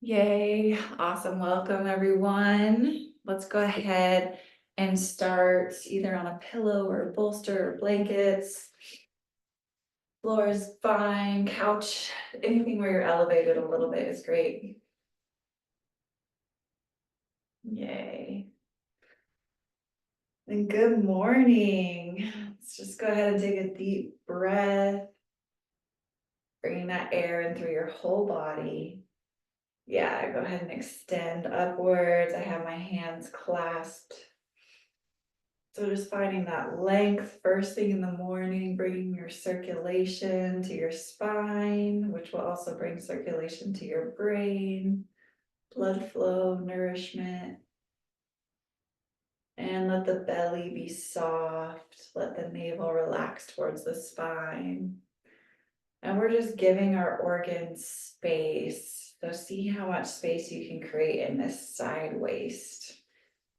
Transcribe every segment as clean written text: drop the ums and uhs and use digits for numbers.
Yay, awesome. Welcome, everyone. Let's go ahead and start either on a pillow or bolster or blankets. Floor is fine, couch, anything where you're elevated a little bit is great. Yay. And good morning. Let's just go ahead and take a deep breath, bringing that air in through your whole body. Yeah, go ahead and extend upwards. I have my hands clasped. So just finding that length first thing in the morning, bringing your circulation to your spine, which will also bring circulation to your brain, blood flow, nourishment. And let the belly be soft. Let the navel relax towards the spine. And we're just giving our organs space. So see how much space you can create in this side waist,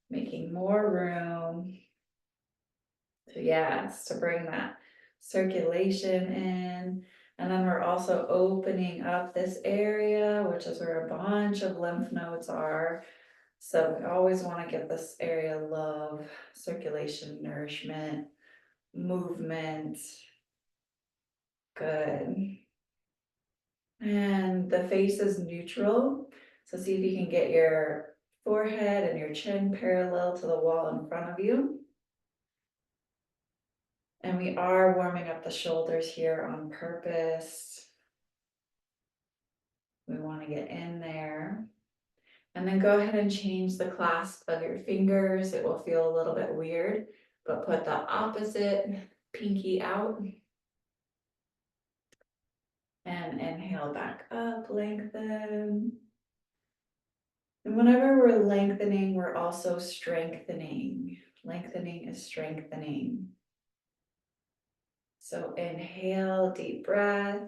making more room. So yes, to bring that circulation in. And then we're also opening up this area, which is where a bunch of lymph nodes are. So we always want to give this area love, circulation, nourishment, movement. Good. And the face is neutral. So see if you can get your forehead and your chin parallel to the wall in front of you. And we are warming up the shoulders here on purpose. We want to get in there. And then go ahead and change the clasp of your fingers. It will feel a little bit weird, but put the opposite pinky out. And inhale back up, lengthen. And whenever we're lengthening, we're also strengthening. Lengthening is strengthening. So inhale, deep breath.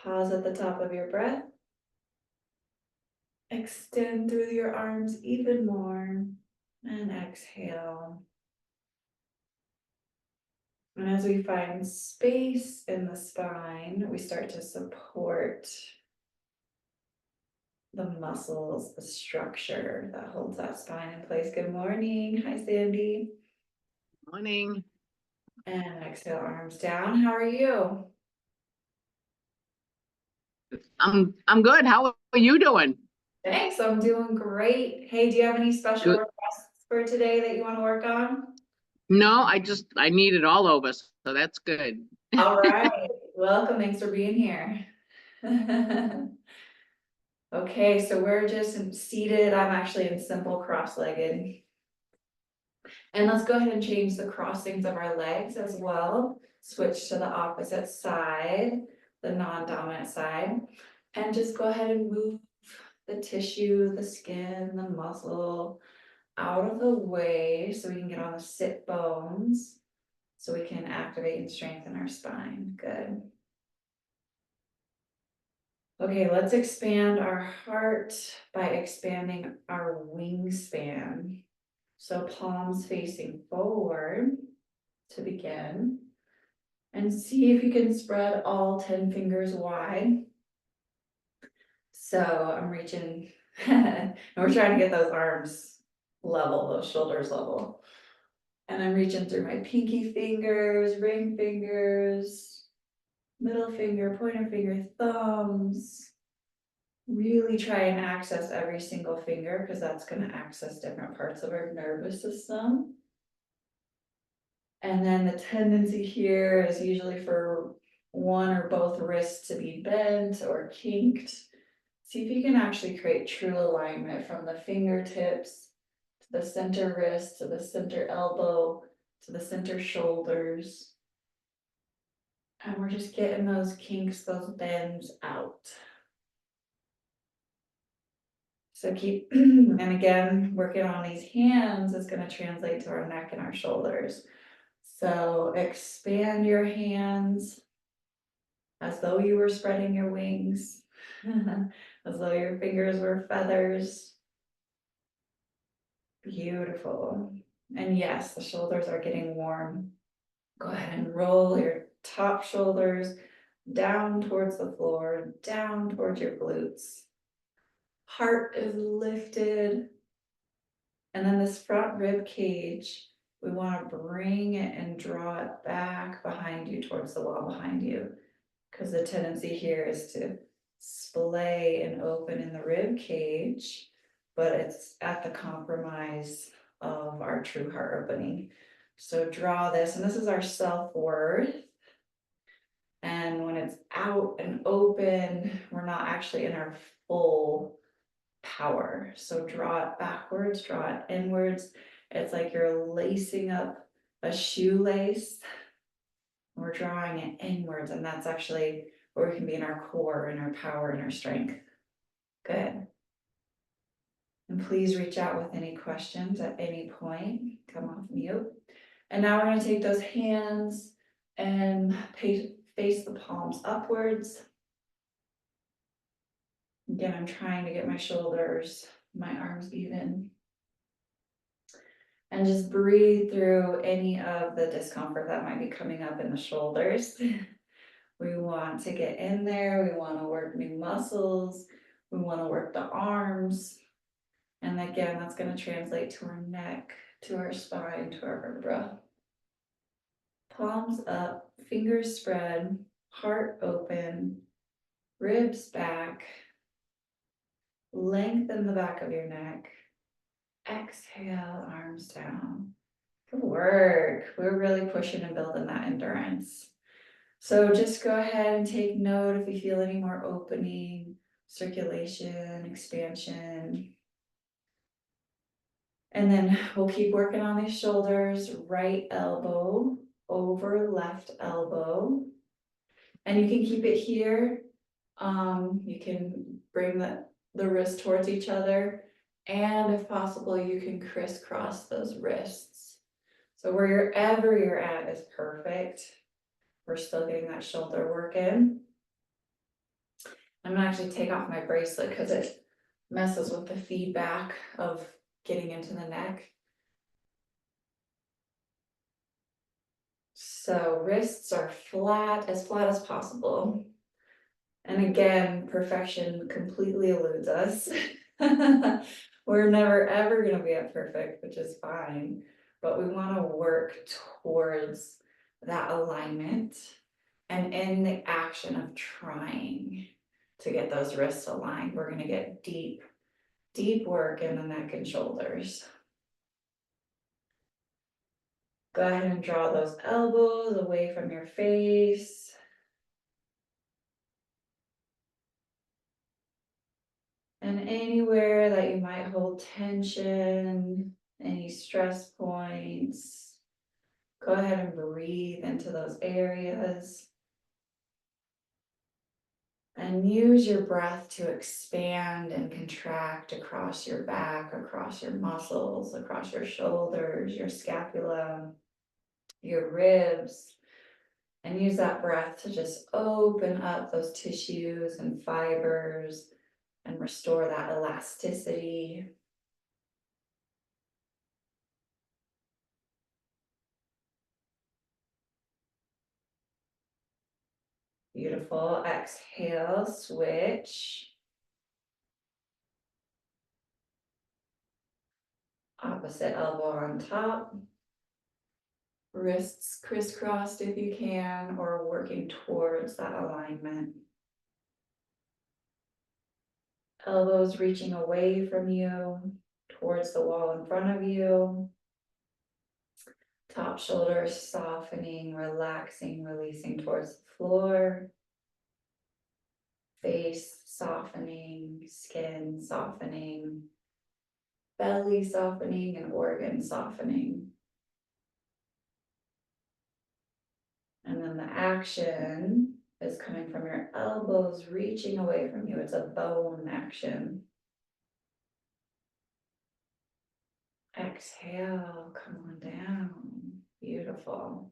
Pause at the top of your breath. Extend through your arms even more. And exhale. And as we find space in the spine, we start to support the muscles, the structure that holds that spine in place. Good morning. Hi, Sandy. Morning. And exhale, arms down. How are you? I'm good. How are you doing? Thanks, I'm doing great. Hey, do you have any special Good. requests for today that you want to work on? No, I need it all over, so that's good. All right, welcome. Thanks for being here. Okay, so we're just seated. I'm actually in simple cross-legged. And let's go ahead and change the crossings of our legs as well. Switch to the opposite side, the non-dominant side. And just go ahead and move the tissue, the skin, the muscle out of the way so we can get on the sit bones, so we can activate and strengthen our spine. Good. Okay, let's expand our heart by expanding our wingspan. So palms facing forward to begin. And see if you can spread all 10 fingers wide. So I'm reaching, and we're trying to get those arms level, those shoulders level. And I'm reaching through my pinky fingers, ring fingers, middle finger, pointer finger, thumbs. Really try and access every single finger because that's going to access different parts of our nervous system. And then the tendency here is usually for one or both wrists to be bent or kinked. See if you can actually create true alignment from the fingertips to the center wrist, to the center elbow, to the center shoulders. And we're just getting those kinks, those bends out. So keep, and again, working on these hands is going to translate to our neck and our shoulders. So expand your hands as though you were spreading your wings, as though your fingers were feathers. Beautiful. And yes, the shoulders are getting warm. Go ahead and roll your top shoulders down towards the floor, down towards your glutes. Heart is lifted. And then this front rib cage, we want to bring it and draw it back behind you towards the wall behind you. Because the tendency here is to splay and open in the rib cage, but it's at the compromise of our true heart opening. So draw this, and this is our self-worth. And when it's out and open, we're not actually in our full power. So draw it backwards, draw it inwards. It's like you're lacing up a shoelace. We're drawing it inwards, and that's actually where we can be in our core and our power and our strength. Good. And please reach out with any questions at any point. Come off mute. And now we're going to take those hands and face the palms upwards. Again, I'm trying to get my shoulders, my arms even. And just breathe through any of the discomfort that might be coming up in the shoulders. We want to get in there. We want to work new muscles. We want to work the arms. And again, that's going to translate to our neck, to our spine, to our vertebra. Palms up, fingers spread, heart open, ribs back. Lengthen the back of your neck. Exhale, arms down. Good work. We're really pushing and building that endurance. So just go ahead and take note if you feel any more opening, circulation, expansion. And then we'll keep working on these shoulders, right elbow over left elbow. And you can keep it here. You can bring the wrist towards each other. And if possible, you can crisscross those wrists. So wherever you're at is perfect. We're still getting that shoulder work in. I'm gonna actually take off my bracelet because it messes with the feedback of getting into the neck. So wrists are flat as possible. And again, perfection completely eludes us. We're never ever gonna be at perfect, which is fine, but we wanna work towards that alignment and in the action of trying to get those wrists aligned, we're gonna get deep work in the neck and shoulders. Go ahead and draw those elbows away from your face. And anywhere that you might hold tension, any stress points, go ahead and breathe into those areas. And use your breath to expand and contract across your back, across your muscles, across your shoulders, your scapula, your ribs. And use that breath to just open up those tissues and fibers and restore that elasticity. Beautiful. Exhale, switch. Opposite elbow on top. Wrists crisscrossed if you can, or working towards that alignment. Elbows reaching away from you, towards the wall in front of you. Top shoulders softening, relaxing, releasing towards the floor. Face softening, skin softening, belly softening, and organ softening. And then the action is coming from your elbows reaching away from you. It's a bone action. Exhale, come on down. Beautiful.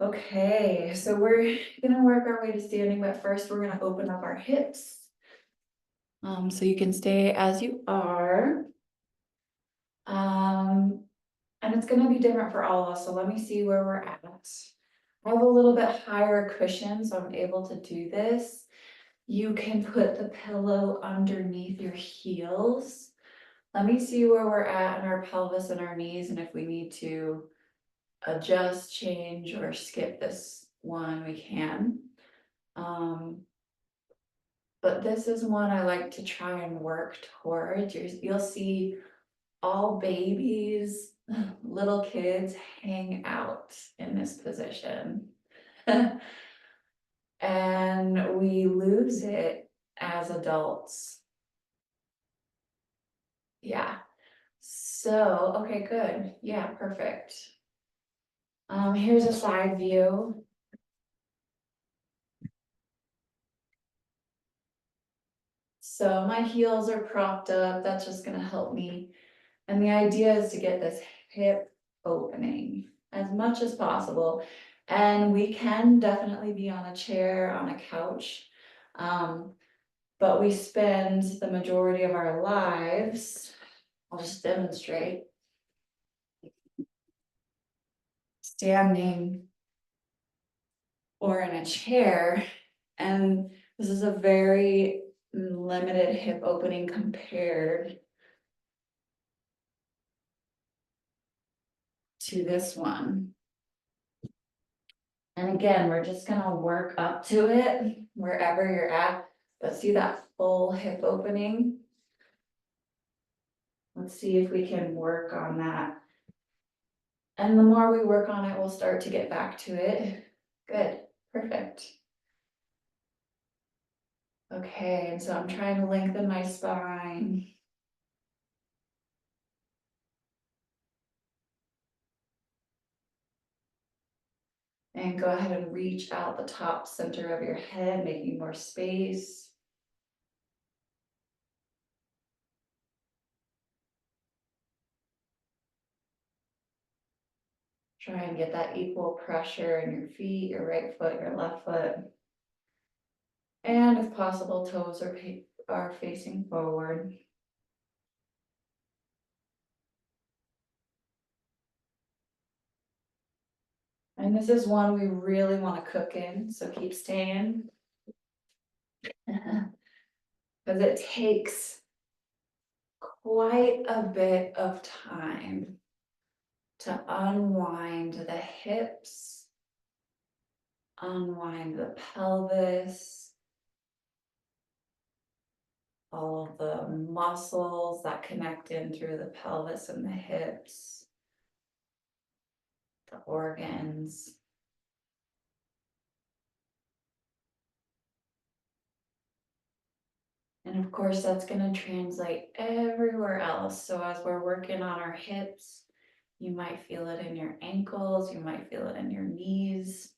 Okay, so we're gonna work our way to standing, but first we're gonna open up our hips. So you can stay as you are. And it's gonna be different for all of us, so let me see where we're at. I have a little bit higher cushion, so I'm able to do this. You can put the pillow underneath your heels. Let me see where we're at in our pelvis and our knees, and if we need to adjust, change, or skip this one, we can. But this is one I like to try and work towards. You'll see all babies, little kids hang out in this position. And we lose it as adults. Yeah. So, okay, good. Yeah, perfect. Here's a side view. So my heels are propped up. That's just gonna help me. And the idea is to get this hip opening as much as possible. And we can definitely be on a chair, on a couch. But we spend the majority of our lives, I'll just demonstrate, standing or in a chair. And this is a very limited hip opening compared to this one. And again, we're just gonna work up to it wherever you're at, but see that full hip opening? Let's see if we can work on that. And the more we work on it, we'll start to get back to it. Good, perfect. Okay, and so I'm trying to lengthen my spine. And go ahead and reach out the top center of your head, making more space. Try and get that equal pressure in your feet, your right foot, your left foot. And if possible, toes are facing forward. And this is one we really want to cook in, so keep staying. Because it takes quite a bit of time to unwind the hips, unwind the pelvis, all of the muscles that connect in through the pelvis and the hips, the organs. And of course, that's going to translate everywhere else. So as we're working on our hips, you might feel it in your ankles, you might feel it in your knees,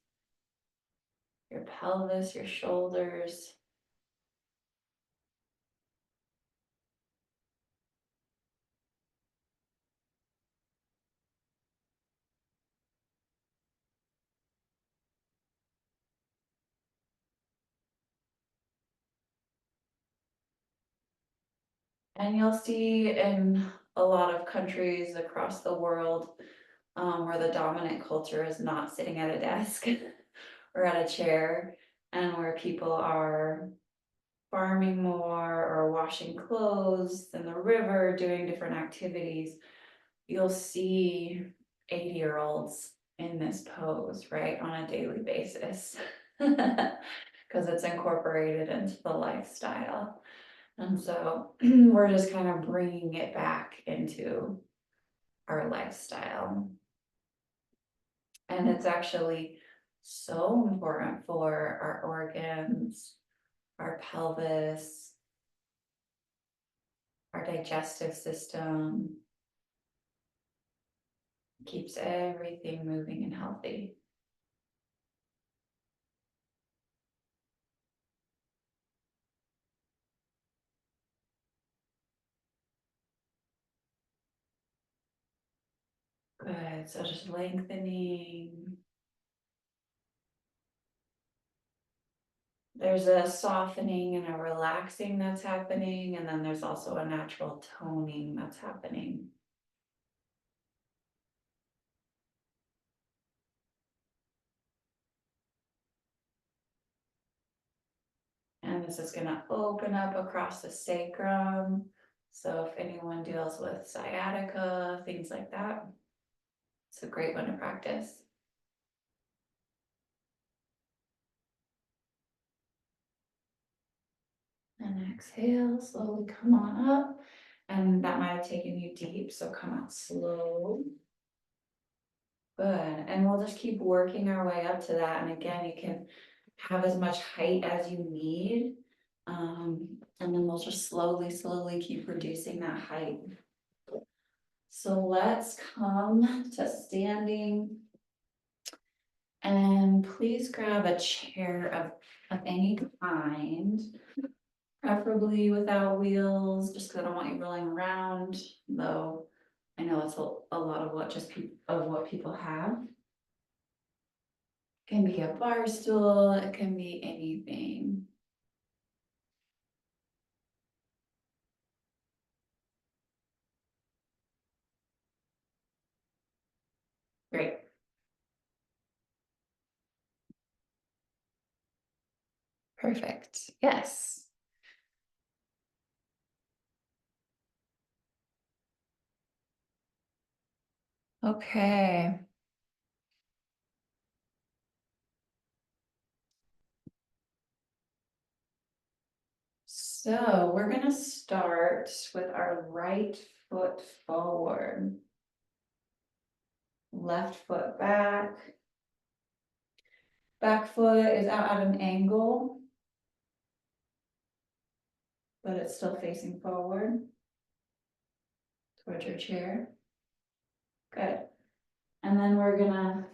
your pelvis, your shoulders. And you'll see in a lot of countries across the world where the dominant culture is not sitting at a desk or at a chair, and where people are farming more or washing clothes in the river, doing different activities, you'll see 80-year-olds in this pose, right, on a daily basis. Because it's incorporated into the lifestyle. And so we're just kind of bringing it back into our lifestyle. And it's actually so important for our organs, our pelvis, our digestive system. Keeps everything moving and healthy. Good, so just lengthening. There's a softening and a relaxing that's happening, and then there's also a natural toning that's happening. And this is gonna open up across the sacrum. So if anyone deals with sciatica, things like that, it's a great one to practice. And exhale, slowly come on up. And that might have taken you deep, so come out slow. Good, and we'll just keep working our way up to that, and again, you can have as much height as you need. And then we'll just slowly keep reducing that height. So let's come to standing. And please grab a chair of any kind. Preferably without wheels, just because I don't want you rolling around, though I know that's a lot of what people have. Can be a bar stool, it can be anything. Great. Perfect, yes. Okay. So we're gonna start with our right foot forward. Left foot back. Back foot is out at an angle. But it's still facing forward. Towards your chair. Good. And then we're gonna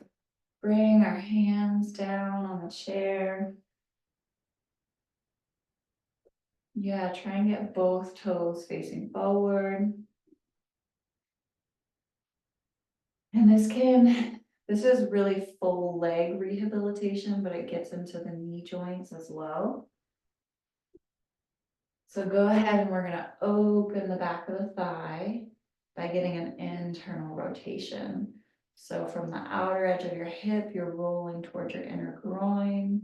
bring our hands down on the chair. Yeah, try and get both toes facing forward. And this is really full leg rehabilitation, but it gets into the knee joints as well. So go ahead and we're gonna open the back of the thigh by getting an internal rotation. So from the outer edge of your hip, you're rolling towards your inner groin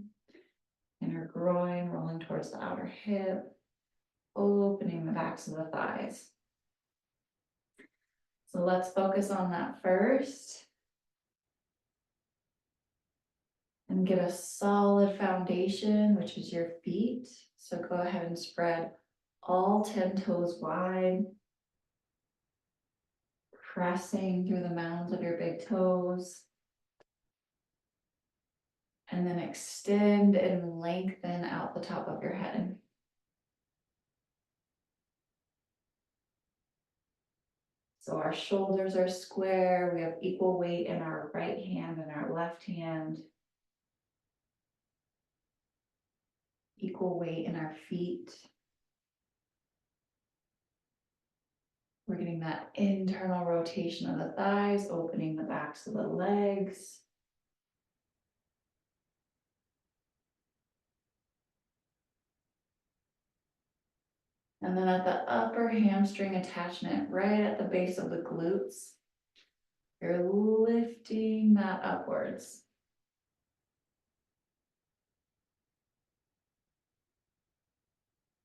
rolling towards the outer hip, opening the backs of the thighs. So let's focus on that first. And get a solid foundation, which is your feet. So go ahead and spread all 10 toes wide. Pressing through the mounds of your big toes. And then extend and lengthen out the top of your head. So our shoulders are square. We have equal weight in our right hand and our left hand. Equal weight in our feet. We're getting that internal rotation of the thighs, opening the backs of the legs. And then at the upper hamstring attachment, right at the base of the glutes, you're lifting that upwards.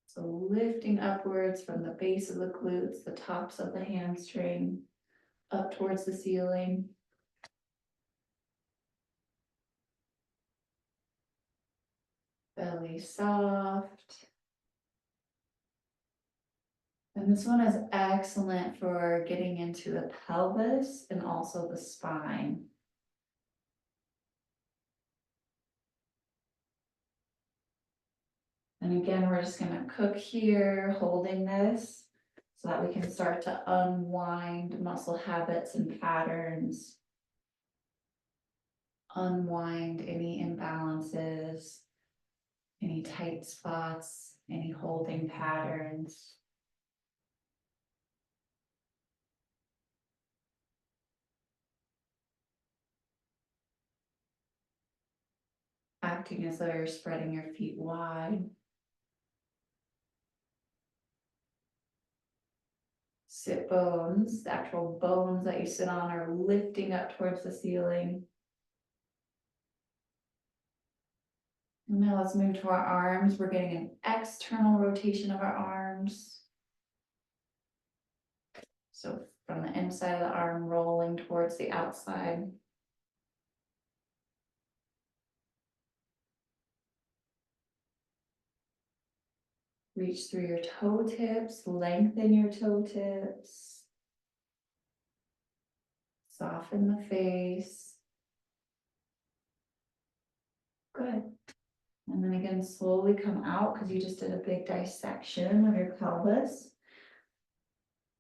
So lifting upwards from the base of the glutes, the tops of the hamstring, up towards the ceiling. Belly soft. And this one is excellent for getting into the pelvis and also the spine. And again, we're just gonna cook here, holding this, so that we can start to unwind muscle habits and patterns. Unwind any imbalances, any tight spots, any holding patterns. Acting as though you're spreading your feet wide. Sit bones, the actual bones that you sit on are lifting up towards the ceiling. And now let's move to our arms. We're getting an external rotation of our arms. So from the inside of the arm rolling towards the outside. Reach through your toe tips, lengthen your toe tips. Soften the face. Good. And then again, slowly come out because you just did a big dissection of your pelvis.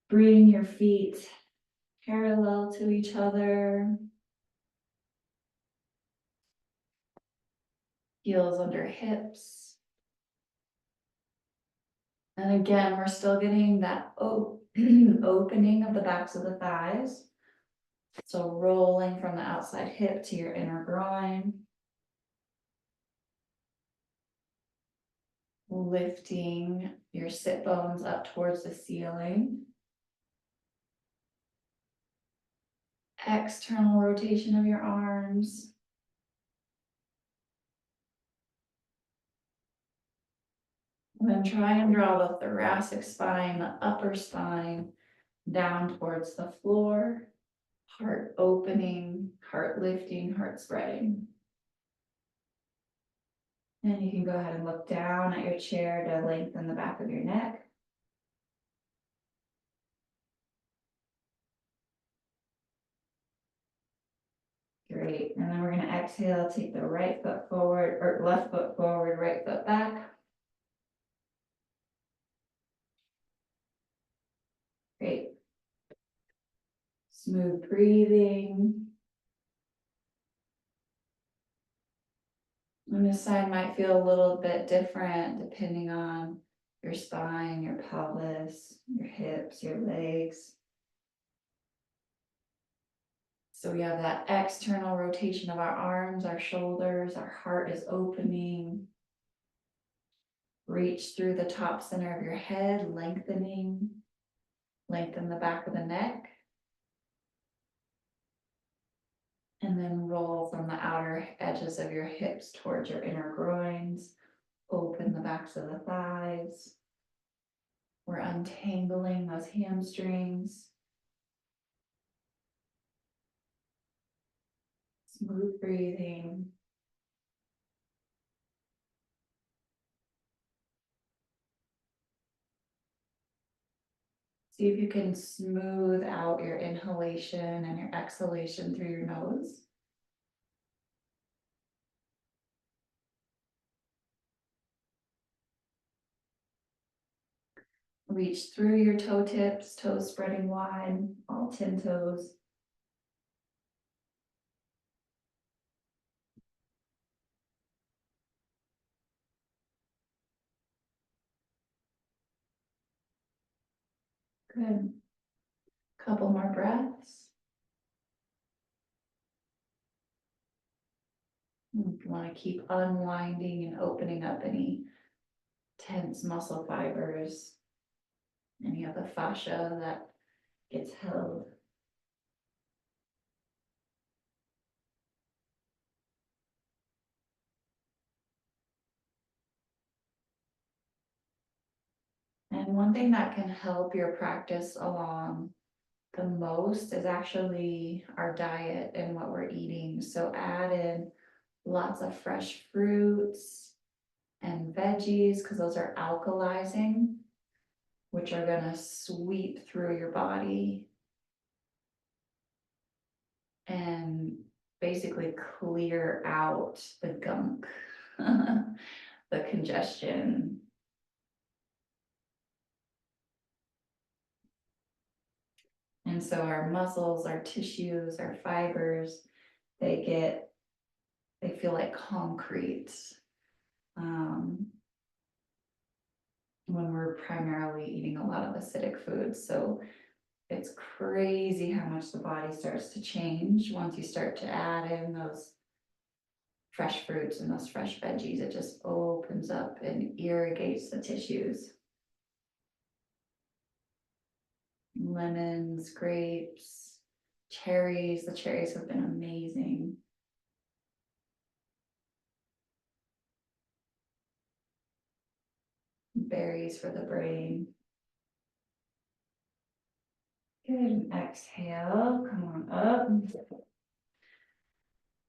Bring your feet parallel to each other. Heels under hips. And again, we're still getting that opening of the backs of the thighs. So rolling from the outside hip to your inner groin. Lifting your sit bones up towards the ceiling. External rotation of your arms. And then try and draw the thoracic spine, the upper spine down towards the floor. Heart opening, heart lifting, heart spreading. And you can go ahead and look down at your chair to lengthen the back of your neck. Great, and then we're gonna exhale, take the right foot forward, or left foot forward, right foot back. Great. Smooth breathing. And this side might feel a little bit different depending on your spine, your pelvis, your hips, your legs. So we have that external rotation of our arms, our shoulders, our heart is opening. Reach through the top center of your head, lengthening. Lengthen the back of the neck. And then roll from the outer edges of your hips towards your inner groins. Open the backs of the thighs. We're untangling those hamstrings. Smooth breathing. See if you can smooth out your inhalation and your exhalation through your nose. Reach through your toe tips, toes spreading wide, all 10 toes. Good. Couple more breaths. You want to keep unwinding and opening up any tense muscle fibers, any of the fascia that gets held. And one thing that can help your practice along the most is actually our diet and what we're eating. So add in lots of fresh fruits and veggies because those are alkalizing, which are going to sweep through your body and basically clear out the gunk, the congestion. And so our muscles, our tissues, our fibers, they feel like concrete when we're primarily eating a lot of acidic foods. So it's crazy how much the body starts to change once you start to add in those fresh fruits and those fresh veggies. It just opens up and irrigates the tissues. Lemons, grapes, cherries. The cherries have been amazing. Berries for the brain. Good, and exhale, come on up.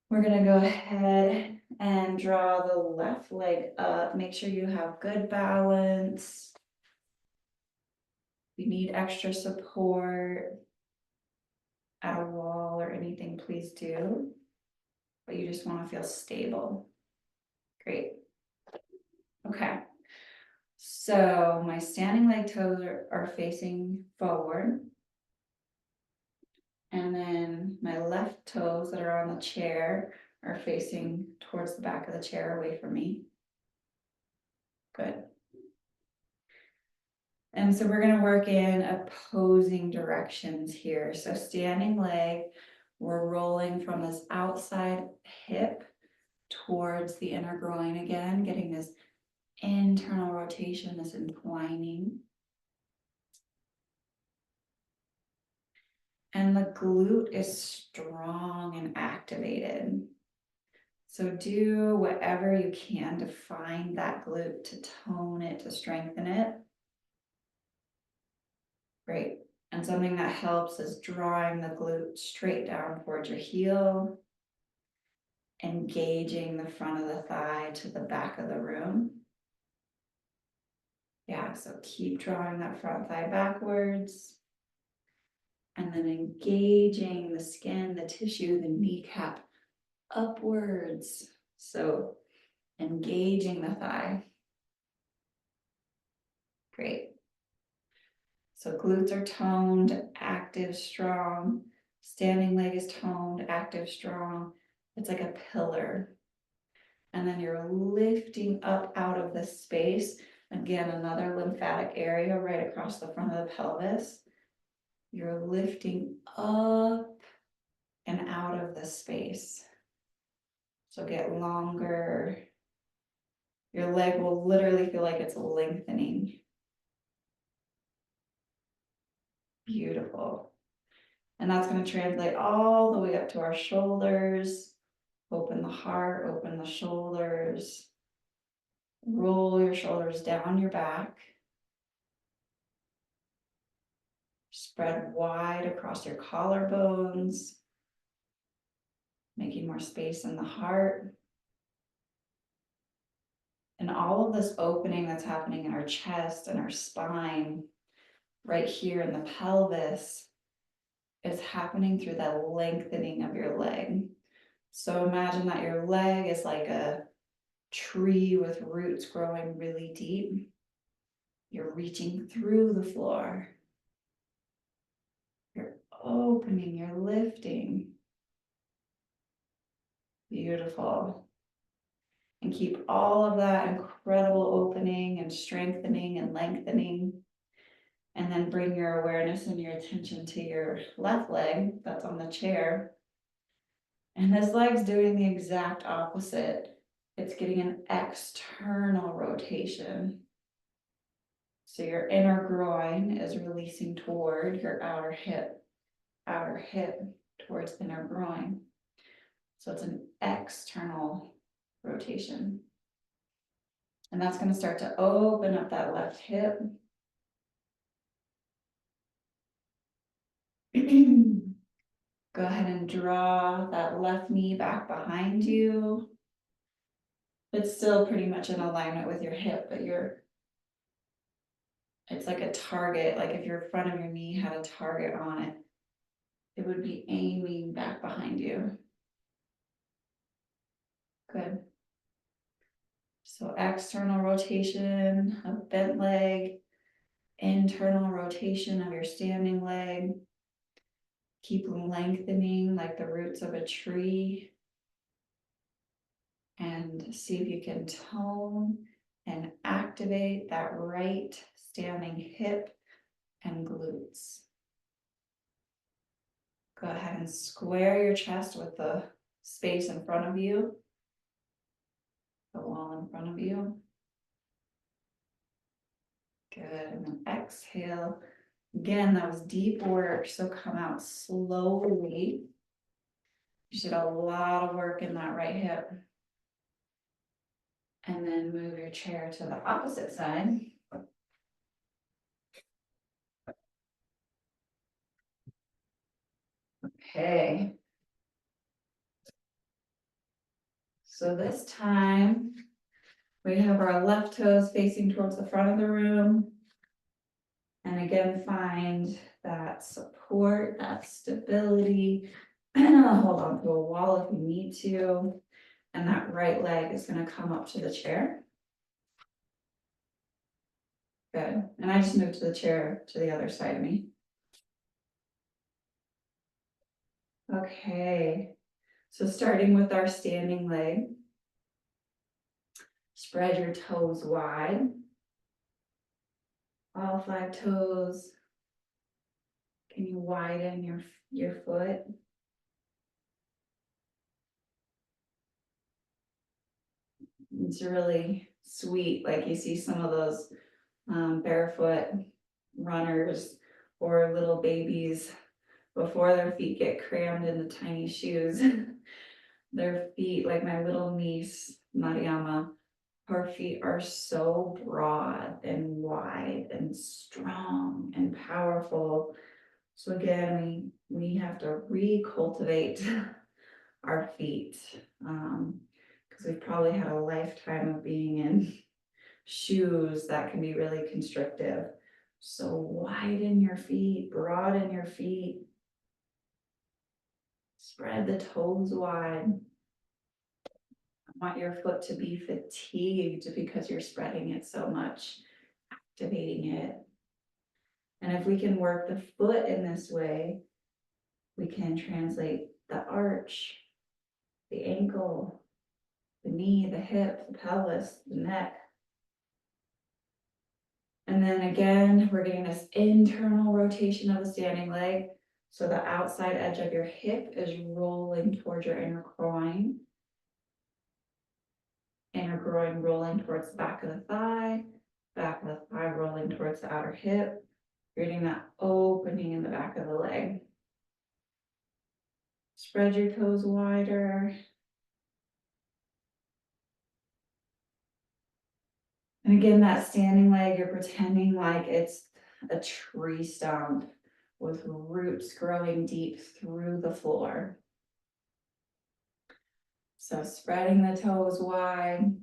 We're gonna go ahead and draw the left leg up. Make sure you have good balance. If you need extra support at a wall or anything, please do. But you just want to feel stable. Great. Okay. So my standing leg toes are facing forward. And then my left toes that are on the chair are facing towards the back of the chair away from me. Good. And so we're going to work in opposing directions here. So standing leg, we're rolling from this outside hip towards the inner groin again, getting this internal rotation, this entwining. And the glute is strong and activated. So do whatever you can to find that glute, to tone it, to strengthen it. Great. And something that helps is drawing the glute straight down towards your heel, engaging the front of the thigh to the back of the room. Yeah, so keep drawing that front thigh backwards. And then engaging the skin, the tissue, the kneecap upwards. So engaging the thigh. Great. So glutes are toned, active, strong. Standing leg is toned, active, strong. It's like a pillar. And then you're lifting up out of the space. Again, another lymphatic area right across the front of the pelvis. You're lifting up and out of the space. So get longer. Your leg will literally feel like it's lengthening. Beautiful. And that's going to translate all the way up to our shoulders. Open the heart, open the shoulders. Roll your shoulders down your back. Spread wide across your collarbones, making more space in the heart. And all of this opening that's happening in our chest and our spine, right here in the pelvis, is happening through the lengthening of your leg. So imagine that your leg is like a tree with roots growing really deep. You're reaching through the floor. You're opening, you're lifting. Beautiful. And keep all of that incredible opening and strengthening and lengthening. And then bring your awareness and your attention to your left leg that's on the chair. And this leg's doing the exact opposite. It's getting an external rotation. So your inner groin is releasing toward your outer hip towards inner groin. So it's an external rotation. And that's going to start to open up that left hip. Go ahead and draw that left knee back behind you. It's still pretty much in alignment with your hip, but it's like a target. Like if your front of your knee had a target on it, it would be aiming back behind you. Good. So external rotation of bent leg, internal rotation of your standing leg. Keep lengthening like the roots of a tree. And see if you can tone and activate that right standing hip and glutes. Go ahead and square your chest with the space in front of you, the wall in front of you. Good, and then exhale. Again, that was deep work, so come out slowly. You did a lot of work in that right hip. And then move your chair to the opposite side. Okay. So this time, we have our left toes facing towards the front of the room. And again, find that support, that stability. Hold on to a wall if you need to. And that right leg is gonna come up to the chair. Good, and I just moved to the chair to the other side of me. Okay, so starting with our standing leg. Spread your toes wide. All 5 toes. Can you widen your foot? It's really sweet, like you see some of those barefoot runners or little babies before their feet get crammed into tiny shoes. Their feet, like my little niece, Mariama, her feet are so broad and wide and strong and powerful. So again, we have to recultivate our feet, because we've probably had a lifetime of being in shoes that can be really constrictive. So widen your feet, broaden your feet. Spread the toes wide. I want your foot to be fatigued because you're spreading it so much, activating it. And if we can work the foot in this way, we can translate the arch, the ankle, the knee, the hip, the pelvis, the neck. And then again, we're getting this internal rotation of the standing leg. So the outside edge of your hip is rolling towards your inner groin. Inner groin rolling towards the back of the thigh rolling towards the outer hip. You're getting that opening in the back of the leg. Spread your toes wider. And again, that standing leg, you're pretending like it's a tree stump with roots growing deep through the floor. So spreading the toes wide,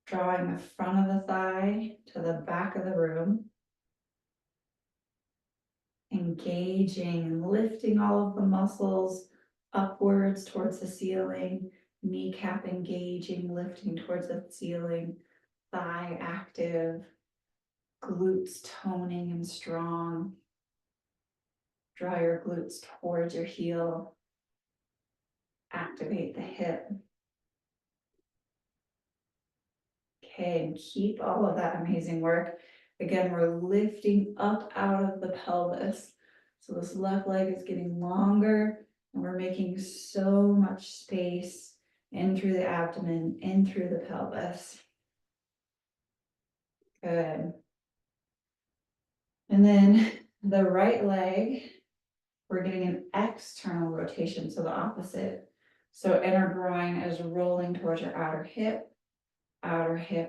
drawing the front of the thigh to the back of the room. Engaging and lifting all of the muscles upwards towards the ceiling, kneecap engaging, lifting towards the ceiling, thigh active, glutes toning and strong. Draw your glutes towards your heel. Activate the hip. Okay, and keep all of that amazing work. Again, we're lifting up out of the pelvis. So this left leg is getting longer and we're making so much space in through the abdomen, in through the pelvis. Good. And then the right leg, we're getting an external rotation, so the opposite. So inner groin is rolling towards your outer hip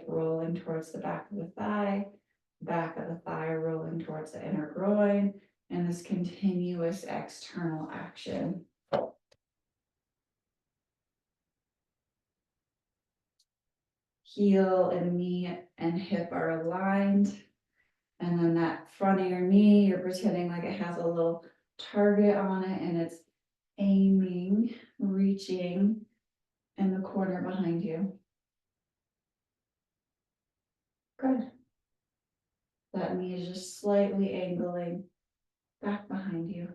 rolling towards the back of the thigh rolling towards the inner groin, and this continuous external action. Heel and knee and hip are aligned. And then that front of your knee, you're pretending like it has a little target on it and it's aiming, reaching in the corner behind you. Good. That knee is just slightly angling back behind you.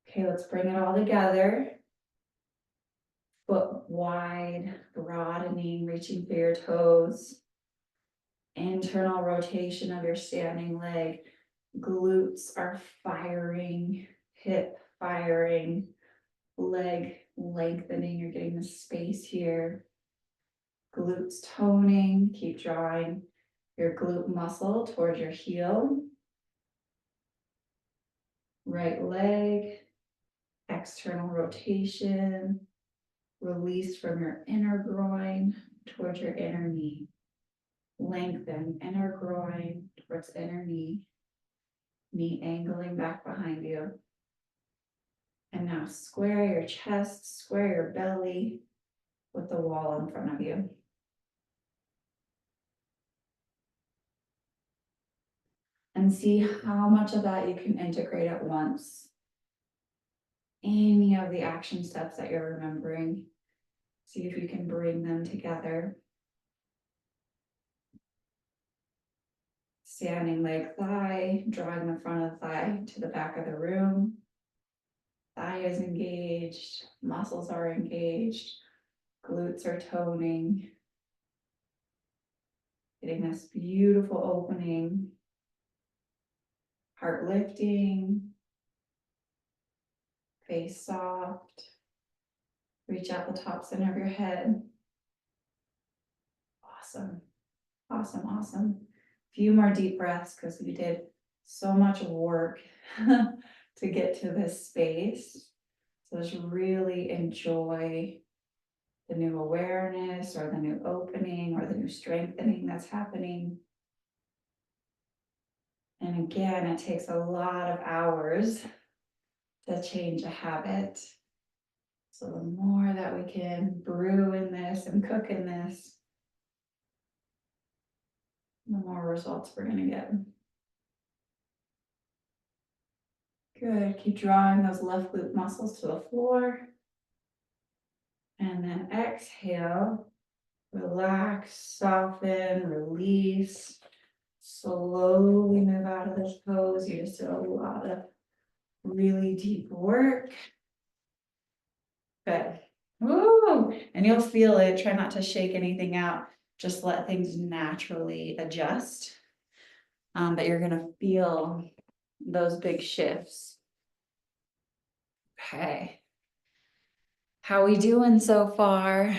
Okay, let's bring it all together. Foot wide, broadening, reaching for your toes. Internal rotation of your standing leg. Glutes are firing, hip firing, leg lengthening. You're getting the space here. Glutes toning, keep drawing your glute muscle towards your heel. Right leg, external rotation, release from your inner groin towards your inner knee. Lengthen inner groin towards inner knee. knee angling back behind you. And now square your chest, square your belly with the wall in front of you. And see how much of that you can integrate at once. Any of the action steps that you're remembering, see if you can bring them together. Standing leg thigh, drawing the front of the thigh to the back of the room. Thigh is engaged, muscles are engaged, glutes are toning. Getting this beautiful opening. Heart lifting. Face soft. Reach out the top center of your head. Awesome. Awesome, awesome. Few more deep breaths because we did so much work to get to this space. So just really enjoy the new awareness or the new opening or the new strengthening that's happening. And again, it takes a lot of hours to change a habit. So the more that we can brew in this and cook in this, the more results we're going to get. Good. Keep drawing those left glute muscles to the floor. And then exhale. Relax, soften, release. Slowly move out of this pose. You just did a lot of really deep work. Good. Woo! And you'll feel it. Try not to shake anything out. Just let things naturally adjust. But you're going to feel those big shifts. Okay. How we doing so far?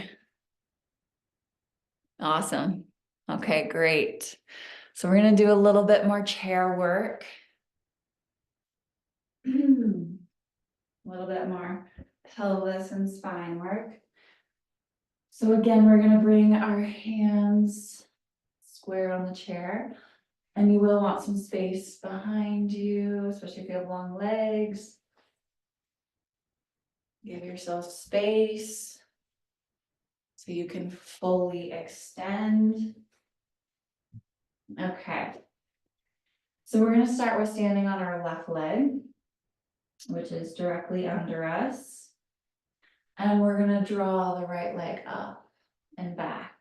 Awesome. Okay, great. So we're going to do a little bit more chair work. A little bit more pelvis and spine work. So again, we're going to bring our hands square on the chair. And you will want some space behind you, especially if you have long legs. Give yourself space so you can fully extend. Okay. So we're going to start with standing on our left leg, which is directly under us. And we're going to draw the right leg up and back.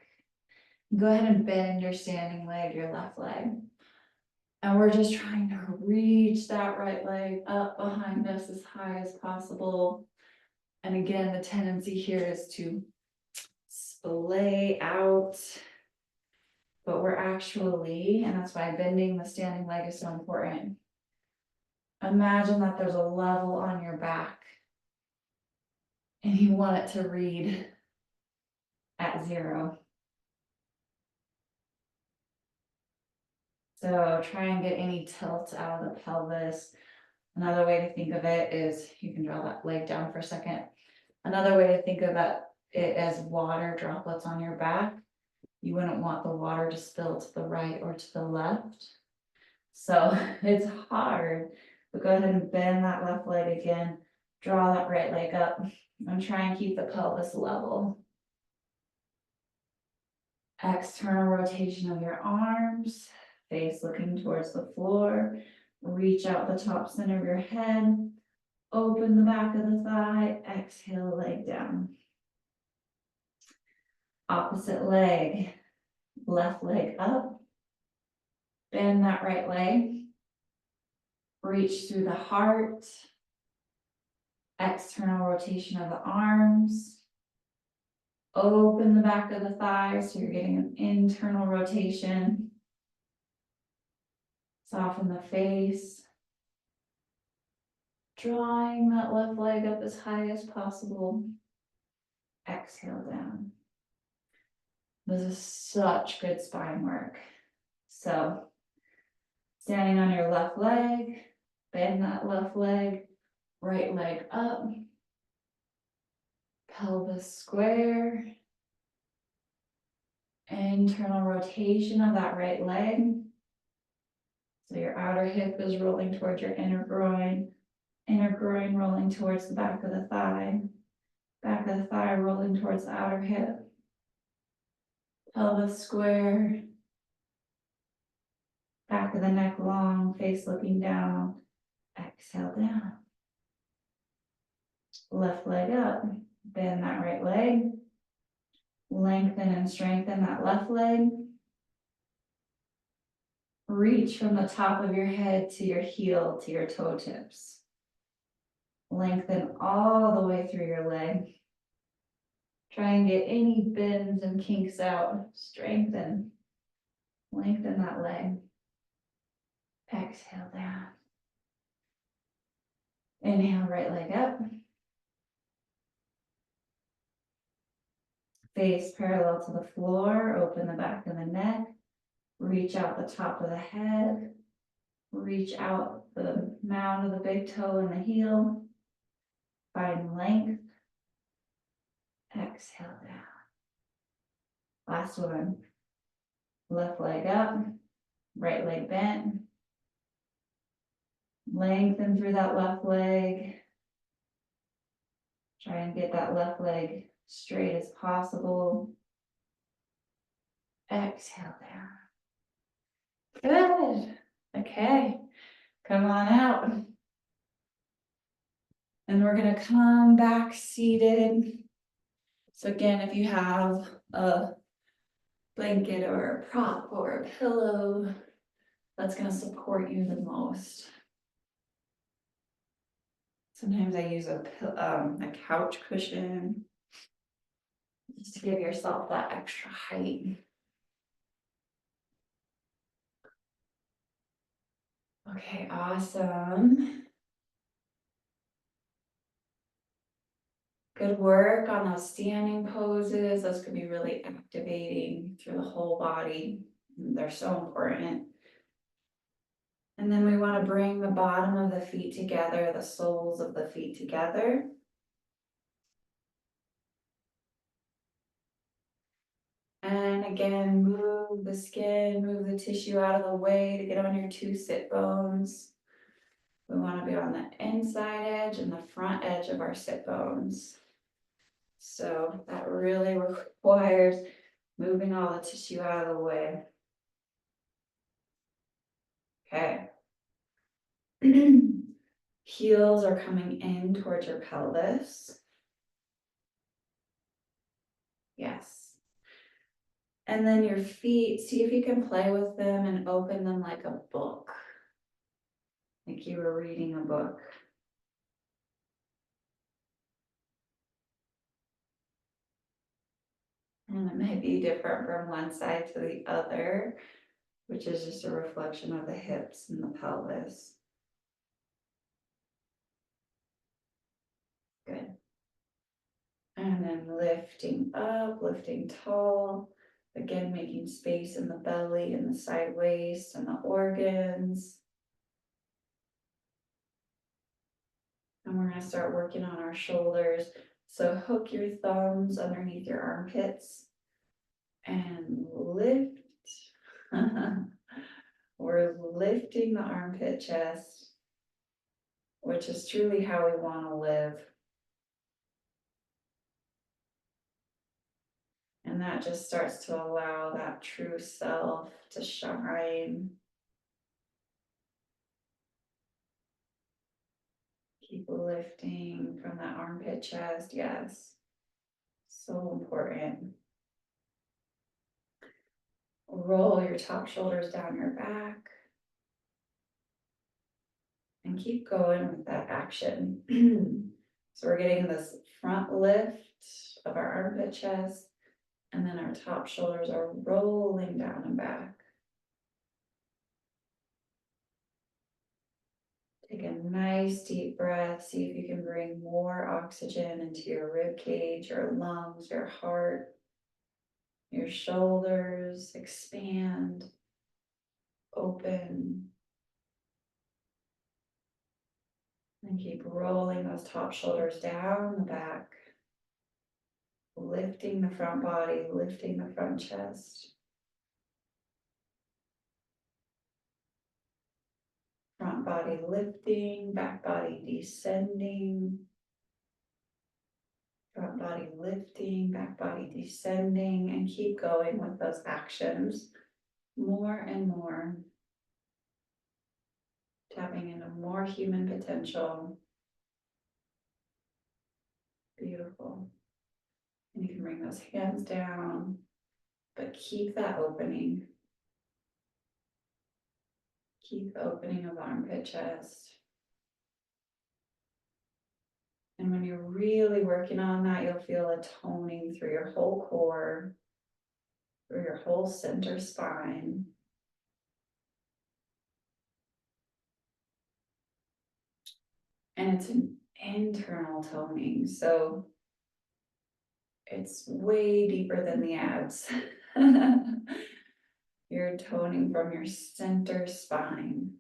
Go ahead and bend your standing leg, your left leg. And we're just trying to reach that right leg up behind us as high as possible. And again, the tendency here is to splay out, but we're actually, and that's why bending the standing leg is so important. Imagine that there's a level on your back and you want it to read at 0. So try and get any tilt out of the pelvis. Another way to think of it is, you can draw that leg down for a second. Another way to think of it as water droplets on your back. You wouldn't want the water to spill to the right or to the left. So it's hard, but go ahead and bend that left leg again. Draw that right leg up and try and keep the pelvis level. External rotation of your arms, face looking towards the floor. Reach out the top center of your head. Open the back of the thigh. Exhale, leg down. Opposite leg. Left leg up. Bend that right leg. Reach through the heart. External rotation of the arms. Open the back of the thighs so you're getting an internal rotation. Soften the face. Drawing that left leg up as high as possible. Exhale down. This is such good spine work. So, standing on your left leg, bend that left leg, right leg up. Pelvis square. Internal rotation of that right leg. So your outer hip is rolling towards your inner groin rolling towards the back of the thigh rolling towards the outer hip. Pelvis square. Back of the neck long, face looking down. Exhale down. Left leg up, bend that right leg. Lengthen and strengthen that left leg. Reach from the top of your head to your heel, to your toe tips. Lengthen all the way through your leg. Try and get any bends and kinks out. Strengthen. Lengthen that leg. Exhale down. Inhale, right leg up. Face parallel to the floor. Open the back of the neck. Reach out the top of the head. Reach out the mound of the big toe and the heel. Find length. Exhale down. Last one. Left leg up. Right leg bent. Lengthen through that left leg. Try and get that left leg straight as possible. Exhale down. Good. Okay. Come on out. And we're going to come back seated. So again, if you have a blanket or a prop or a pillow, that's going to support you the most. Sometimes I use a couch cushion just to give yourself that extra height. Okay, awesome. Good work on those standing poses. Those could be really activating through the whole body. They're so important. And then we want to bring the bottom of the feet together, the soles of the feet together. And again, move the skin, move the tissue out of the way to get on your two sit bones. We want to be on the inside edge and the front edge of our sit bones. So that really requires moving all the tissue out of the way. Okay. Heels are coming in towards your pelvis. Yes. And then your feet, see if you can play with them and open them like a book. Like you were reading a book. And it might be different from one side to the other, which is just a reflection of the hips and the pelvis. Good. And then lifting up, lifting tall. Again, making space in the belly and the side waist and the organs. And we're going to start working on our shoulders. So hook your thumbs underneath your armpits and lift. We're lifting the armpit chest, which is truly how we want to live. And that just starts to allow that true self to shine. Keep lifting from that armpit chest. Yes. So important. Roll your top shoulders down your back. And keep going with that action. So we're getting this front lift of our armpit chest. And then our top shoulders are rolling down and back. Take a nice deep breath. See if you can bring more oxygen into your rib cage, your lungs, your heart, your shoulders. Expand, open. And keep rolling those top shoulders down the back. Lifting the front body, lifting the front chest. Front body lifting, back body descending. Front body lifting, back body descending, and keep going with those actions more and more. Tapping into more human potential. Beautiful. And you can bring those hands down, but keep that opening. Keep the opening of armpit, chest. And when you're really working on that, you'll feel a toning through your whole core, through your whole center spine. And it's an internal toning, so it's way deeper than the abs. You're toning from your center spine.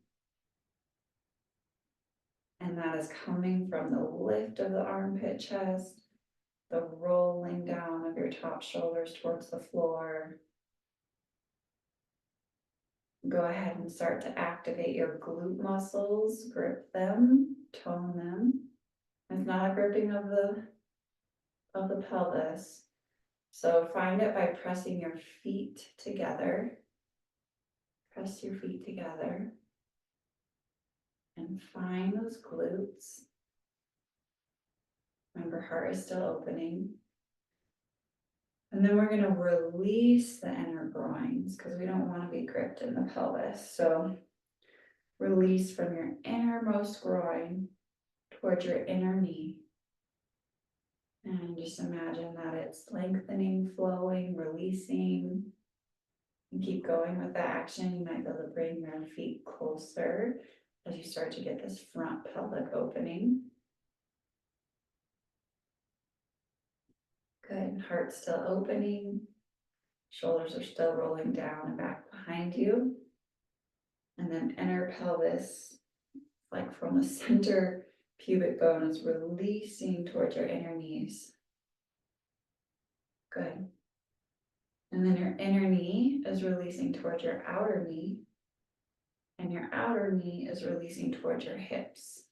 And that is coming from the lift of the armpit chest, the rolling down of your top shoulders towards the floor. Go ahead and start to activate your glute muscles, grip them, tone them. It's not a gripping of the pelvis. So find it by pressing your feet together. Press your feet together. And find those glutes. Remember, heart is still opening. And then we're going to release the inner groins because we don't want to be gripped in the pelvis. So release from your innermost groin towards your inner knee. And just imagine that it's lengthening, flowing, releasing. And keep going with the action. You might be able to bring your feet closer as you start to get this front pelvic opening. Good. Heart still opening. Shoulders are still rolling down and back behind you. And then inner pelvis, like from the center pubic bone, is releasing towards your inner knees. Good. And then your inner knee is releasing towards your outer knee. And your outer knee is releasing towards your hips.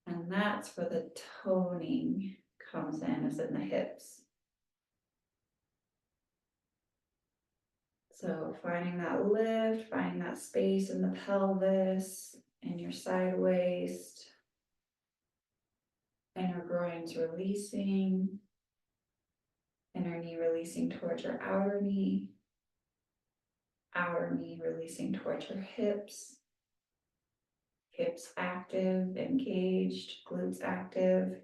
And that's where the toning comes in, is in the hips. So finding that lift, finding that space in the pelvis, in your side waist, inner groins releasing, inner knee releasing towards your outer knee releasing towards your hips, hips active, engaged, glutes active,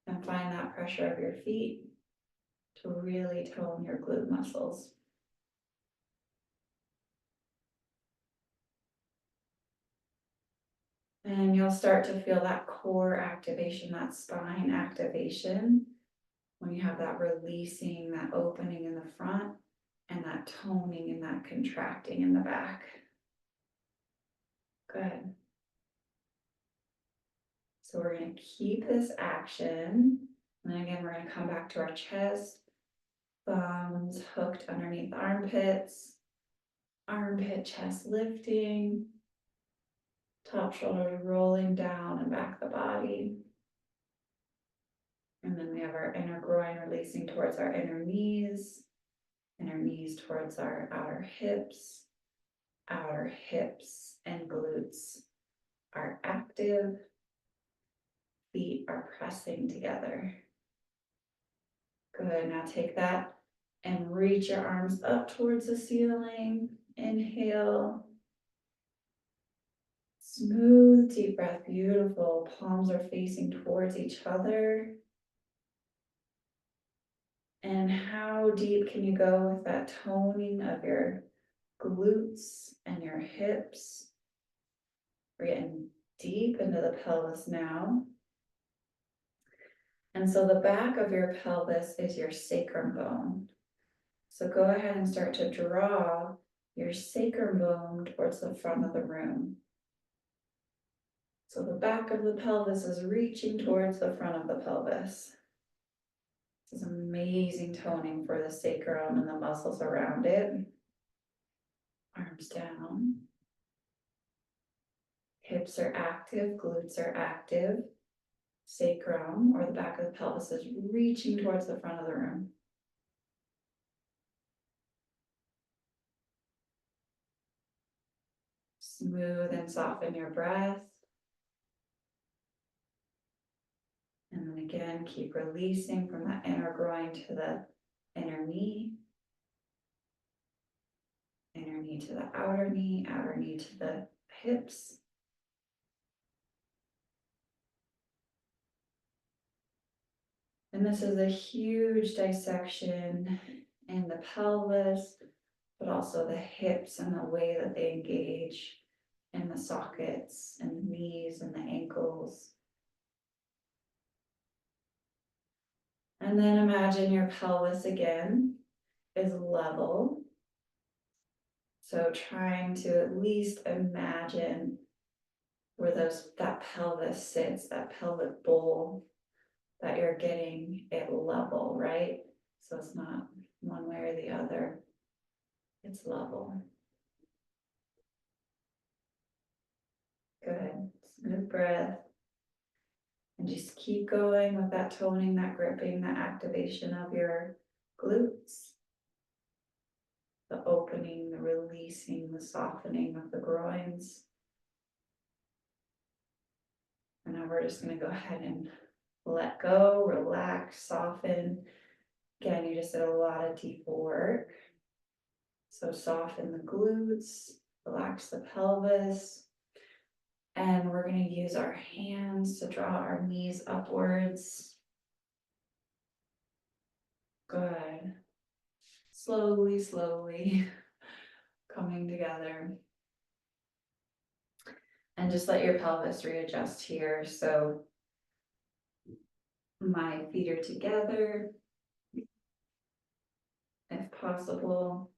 and find that pressure of your feet to really tone your glute muscles. And you'll start to feel that core activation, that spine activation, when you have that releasing, that opening in the front, and that toning and that contracting in the back. Good. So we're going to keep this action. And then again, we're going to come back to our chest, thumbs hooked underneath armpits, armpit chest lifting, top shoulders rolling down and back the body. And then we have our inner groin releasing towards our inner knees towards our outer hips and glutes are active, feet are pressing together. Good, now take that and reach your arms up towards the ceiling. Inhale. Smooth, deep breath, beautiful. Palms are facing towards each other. And how deep can you go with that toning of your glutes and your hips? We're getting deep into the pelvis now. And so the back of your pelvis is your sacrum bone. So go ahead and start to draw your sacrum bone towards the front of the room. So the back of the pelvis is reaching towards the front of the pelvis. This is amazing toning for the sacrum and the muscles around it. Arms down. Hips are active, glutes are active. Sacrum, or the back of the pelvis, is reaching towards the front of the room. Smooth and soften your breath. And then again, keep releasing from that inner groin to the inner knee. Inner knee to the outer knee to the hips. And this is a huge dissection in the pelvis, but also the hips and the way that they engage in the sockets and the knees and the ankles. And then imagine your pelvis again is level. So trying to at least imagine where that pelvis sits, that pelvic bowl, that you're getting it level, right? So it's not one way or the other, it's level. Good, smooth breath. And just keep going with that toning, that gripping, that activation of your glutes. The opening, the releasing, the softening of the groins. And now we're just going to go ahead and let go, relax, soften. Again, you just did a lot of deep work. So soften the glutes, relax the pelvis. And we're going to use our hands to draw our knees upwards. Good. Slowly, slowly coming together. And just let your pelvis readjust here. So my feet are together, if possible.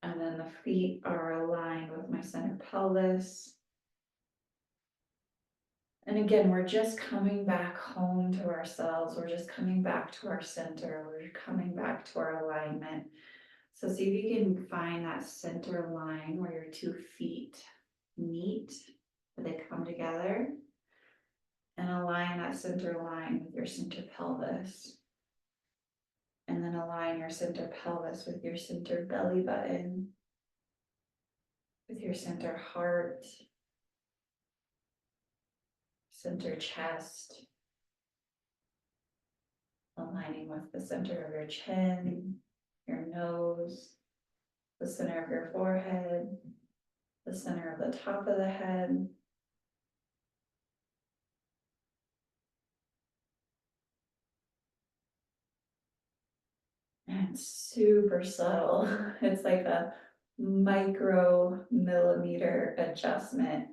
And then the feet are aligned with my center pelvis. And again, we're just coming back home to ourselves. We're just coming back to our center. We're coming back to our alignment. So see if you can find that center line where your 2 feet meet, where they come together. And align that center line with your center pelvis. And then align your center pelvis with your center belly button, with your center heart, center chest, aligning with the center of your chin, your nose, the center of your forehead, the center of the top of the head. And it's super subtle. It's like a micro millimeter adjustment.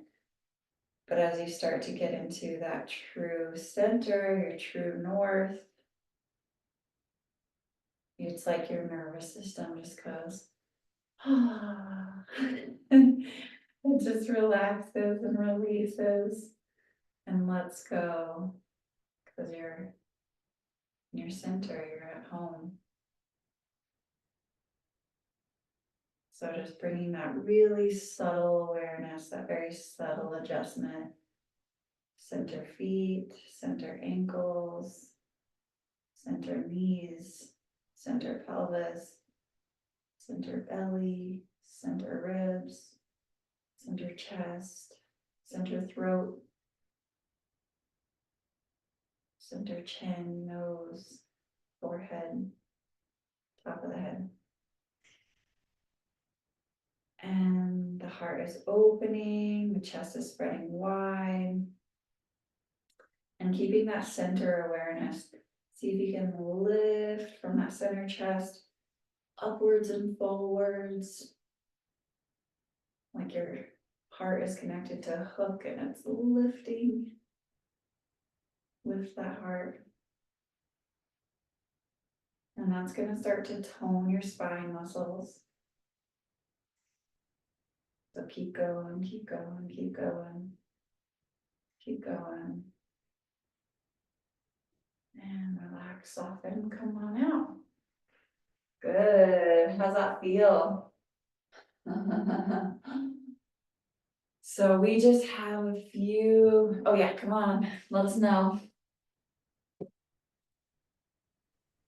But as you start to get into that true center, your true north, it's like your nervous system just goes, ah, it just relaxes and releases and lets go because you're in your center, you're at home. So just bringing that really subtle awareness, that very subtle adjustment. Center feet, center ankles, center knees, center pelvis, center belly, center ribs, center chest, center throat, center chin, nose, forehead, top of the head. And the heart is opening, the chest is spreading wide. And keeping that center awareness. See if you can lift from that center chest upwards and forwards. Like your heart is connected to a hook and it's lifting. Lift that heart. And that's going to start to tone your spine muscles. So keep going, keep going, keep going, keep going. And relax, soften, come on out. Good. How's that feel? So we just have a few, oh yeah, come on, let us know.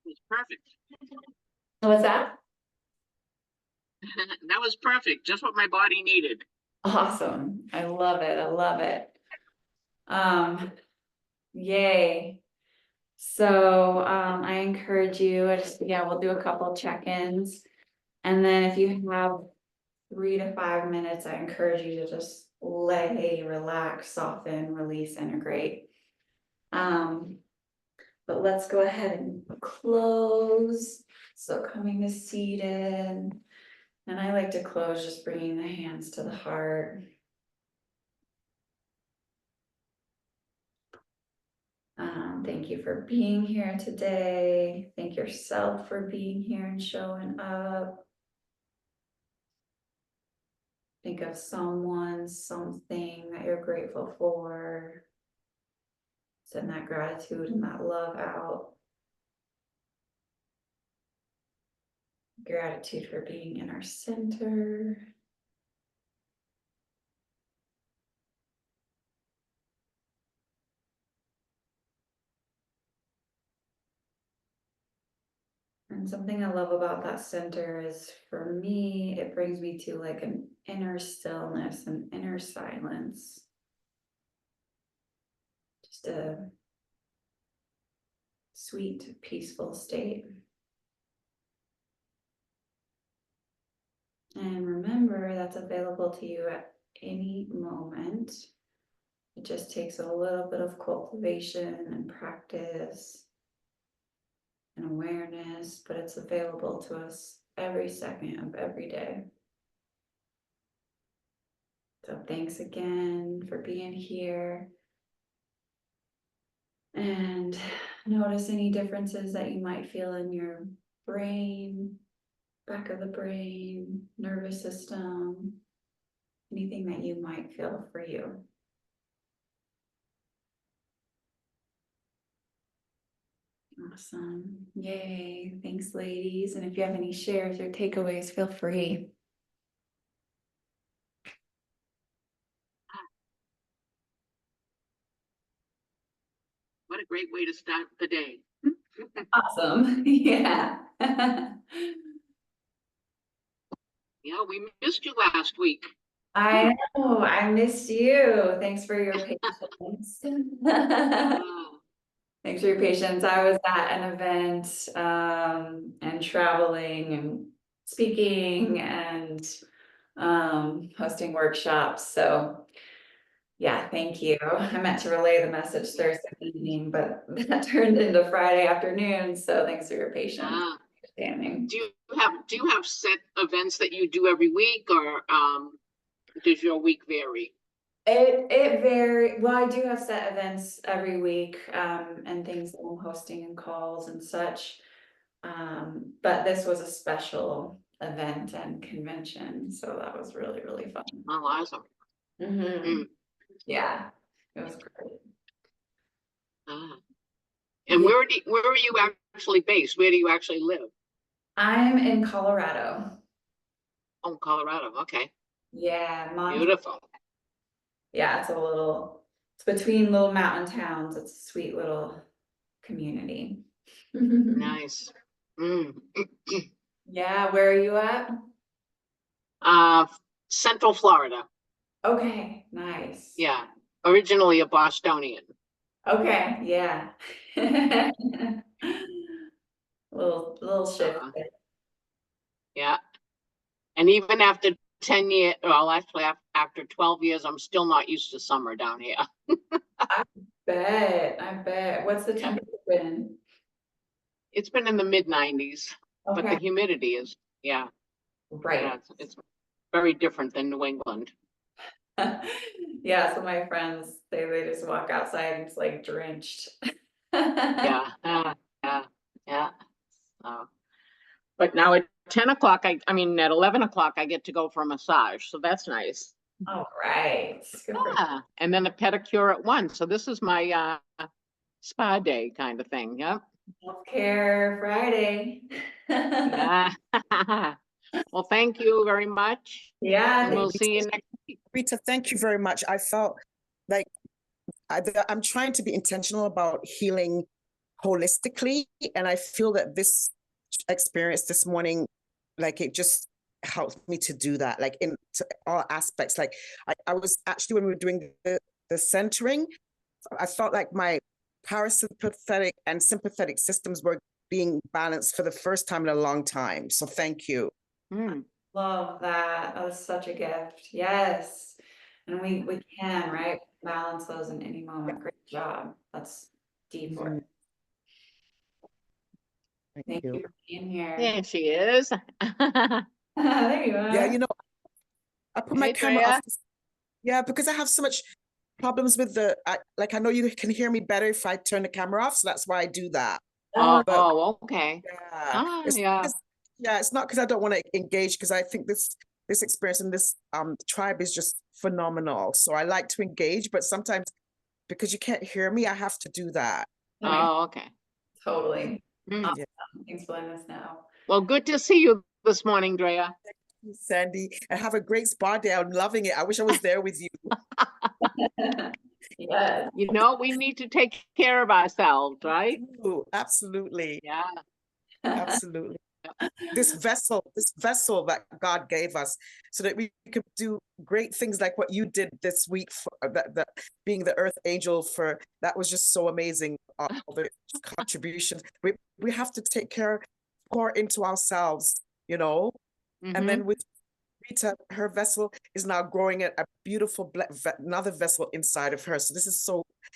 It's perfect. What's that? That was perfect, just what my body needed. Awesome. I love it. I love it. Yay. So, I encourage you, yeah, we'll do a couple check-ins. And then if you have 3 to 5 minutes, I encourage you to just lay, relax, soften, release, integrate. But let's go ahead and close. So coming to seated. And I like to close just bringing the hands to the heart. Thank you for being here today. Thank yourself for being here and showing up. Think of someone, something that you're grateful for. Send that gratitude and that love out. Gratitude for being in our center. And something I love about that center is, for me, it brings me to like an inner stillness, an inner silence. Just a sweet, peaceful state. And remember, that's available to you at any moment. It just takes a little bit of cultivation and practice and awareness, but it's available to us every second of every day. So thanks again for being here. And notice any differences that you might feel in your brain, back of the brain, nervous system, anything that you might feel for you. Awesome. Yay. Thanks, ladies. And if you have any shares or takeaways, feel free. What a great way to start the day. Awesome. Yeah. Yeah, we missed you last week. I know. I missed you. Thanks for your patience. Thanks for your patience. I was at an event and traveling and speaking and hosting workshops. So yeah, thank you. I meant to relay the message Thursday evening, but that turned into Friday afternoon. So thanks for your patience. Understanding. Do you have set events that you do every week, or does your week vary? It varies. Well, I do have set events every week, and things that I'm hosting and calls and such. But this was a special event and convention, so that was really, really fun. Oh, awesome. Yeah, it was great. And where are you actually based? Where do you actually live? I'm in Colorado. Oh, Colorado. Okay. Yeah, Beautiful. Yeah, it's between little mountain towns. It's a sweet little community. Nice. Yeah, where are you at? Central Florida. Okay, nice. Yeah. Originally a Bostonian. Okay, yeah. Little shift. Yeah. And even after 10 years, well, actually after 12 years, I'm still not used to summer down here. I bet. What's the temperature been? It's been in the mid-90s, but the humidity is, yeah. Right. Yeah, it's very different than New England. Yeah, so my friends say they just walk outside and it's like drenched. Yeah, yeah. But now at 10 o'clock, at 11 o'clock, I get to go for a massage. So that's nice. All right. Yeah. And then a pedicure at 1. So this is my spa day kind of thing. Yep. Self-care Friday. Yeah. Well, thank you very much. Yeah. And we'll see you next week. Rita, thank you very much. I felt like I'm trying to be intentional about healing holistically, and I feel that this experience this morning, like it just helped me to do that, like in all aspects. Like I was actually, when we were doing the centering, I felt like my parasympathetic and sympathetic systems were being balanced for the first time in a long time. So thank you. Mm. Love that. That was such a gift. Yes. And we can, right? Balance those in any moment. Great job. That's deep work. Thank you for being here. There she is. There you are. Yeah, you know, I put my Hey, camera Drea. off. Yeah, because I have so much problems with like I know you can hear me better if I turn the camera off, so that's why I do that. But Oh, okay. yeah, Yeah. it's not because I don't want to engage, because I think this experience in this tribe is just phenomenal. So I like to engage, but sometimes because you can't hear me, I have to do that. Oh, okay. Totally. Mm. Awesome. Thanks for letting us know. Well, good to see you this morning, Drea. Sandy, and have a great spa day. I'm loving it. I wish I was there with you. Yes. You know, we need to take care of ourselves, right? Ooh, absolutely. Yeah. Absolutely. This vessel that God gave us so that we could do great things like what you did this week, for that being the earth angel, for that was just so amazing. All the contributions. We have to take care, pour into ourselves, you know. And then with Rita, her vessel is now growing a beautiful another vessel inside of her. So this is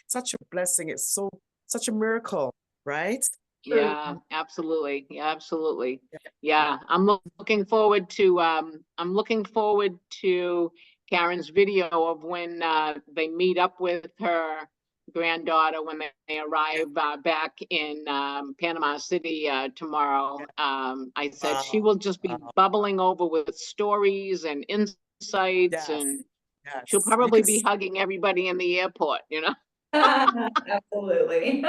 such a blessing. It's such a miracle, right? Yeah, absolutely. Yeah, absolutely. Yeah, I'm looking forward to Karen's video of when they meet up with her granddaughter when they arrive back in Panama City tomorrow. I said she will just be bubbling over with stories and insights, and she'll probably be hugging everybody in the airport, you know? Absolutely.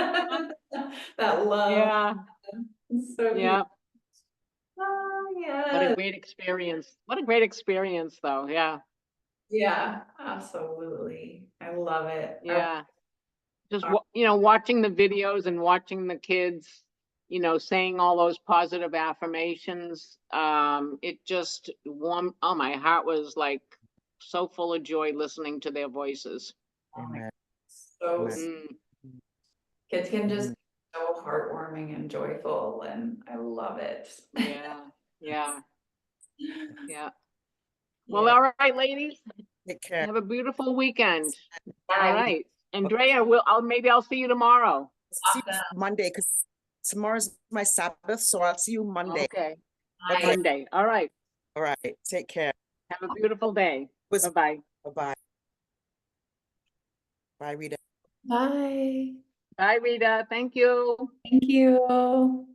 That love. Yeah. So Yeah. oh, yeah. What a great experience. What a great experience though. Yeah. Yeah, absolutely. I love it. Yeah. Just, you know, watching the videos and watching the kids, you know, saying all those positive affirmations. It just warmed, oh, my heart was like so full of joy listening to their voices. Amen. So Mm. kids can just be so heartwarming and joyful, and I love it. Yeah. Yeah. Yeah. Well, all right, ladies. Take care. Have a beautiful weekend. Bye. All right. Andrea, maybe I'll see you tomorrow. See you Monday, because tomorrow's my Sabbath, so I'll see you Monday. Okay. Bye. Monday. All right. All right. Take care. Have a beautiful day. Bye-bye. Bye-bye. Bye, Rita. Bye. Bye, Rita. Thank you. Thank you.